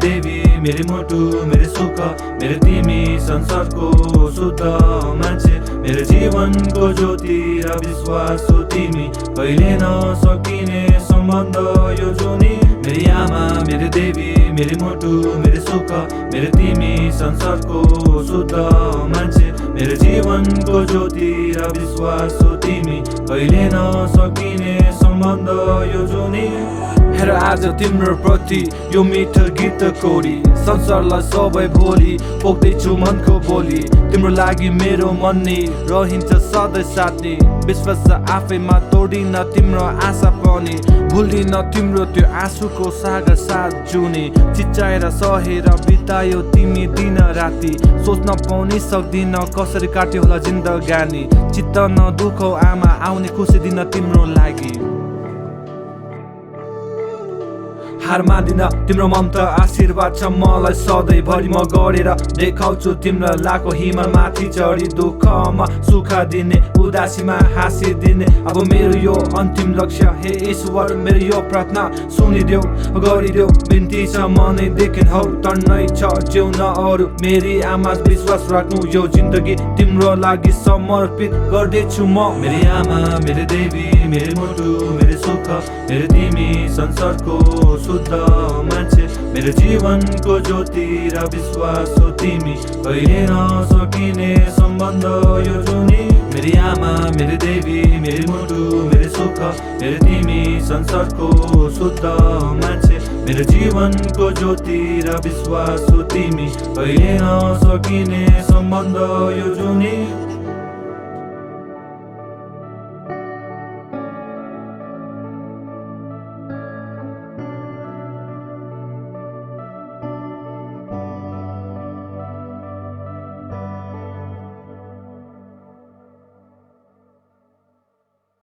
देवी मेरी मुटु मेरी सुख मेरी तिमी संसारको शुद्ध मान्छे मेरो जीवनको ज्योति र विश्वास हो तिमी कहिले नसकिने सम्बन्ध यो जुनी मेरी आमा मेरी देवी मेरी मुटु मेरी सुख मेरी तिमी संसारको शुद्ध मान्छे मेरो जीवनको ज्योति र विश्वास हो तिमी कहिले नसकिने सम्बन्ध यो जुनी हेर आज तिम्रो प्रति यो मिठो गीत कोरी संसारलाई सबै भोलि पोख्दैछु मनको बोली तिम्रो लागि मेरो मन नि रहन्छ सधैँ साथी विश्वास आफैमा तोडिन तिम्रो आशा पनि भुलिन तिम्रो त्यो आँसुको सागर साथ जुनी चिच्चाएर सहेर बितायो तिमी दिन राति सोच्न पनि सक्दिन कसरी काट्यो होला जिन्दगानी चित्त नदुखौ आमा आउने खुसी दिन तिम्रो लागि हार मान्दिन तिम्रो ममता आशीर्वाद छ मलाई सधैँभरि म गरेर देखाउँछु तिम्रो लाको हिमाल माथि चढी दुःखमा सुख दिने उदासीमा हाँसिदिने अब मेरो यो अन्तिम लक्ष्य हे ईश्वर मेरो यो प्रार्थना सुनिदेऊ गरिदेऊ बिन्ती छ मनैदेखि हौ टन्नै छ जिउन अरू मेरी आमा विश्वास राख्नु यो जिन्दगी तिम्रो लागि समर्पित गर्दैछु म मेरी आमा मेरी देवी मेरी मुटु मेरी सुख मेरी तिमी संसारको मान्छे मेरो जीवनको ज्योति र विश्वास हो तिमी कहिले नसकिने सम्बन्ध यो जुनी मेरी आमा मेरी देवी मेरी मुटु मेरी सुख मेरी तिमी संसारको शुद्ध मान्छे मेरो जीवनको ज्योति र विश्वास हो तिमी कहिले नसकिने सम्बन्ध यो जुनी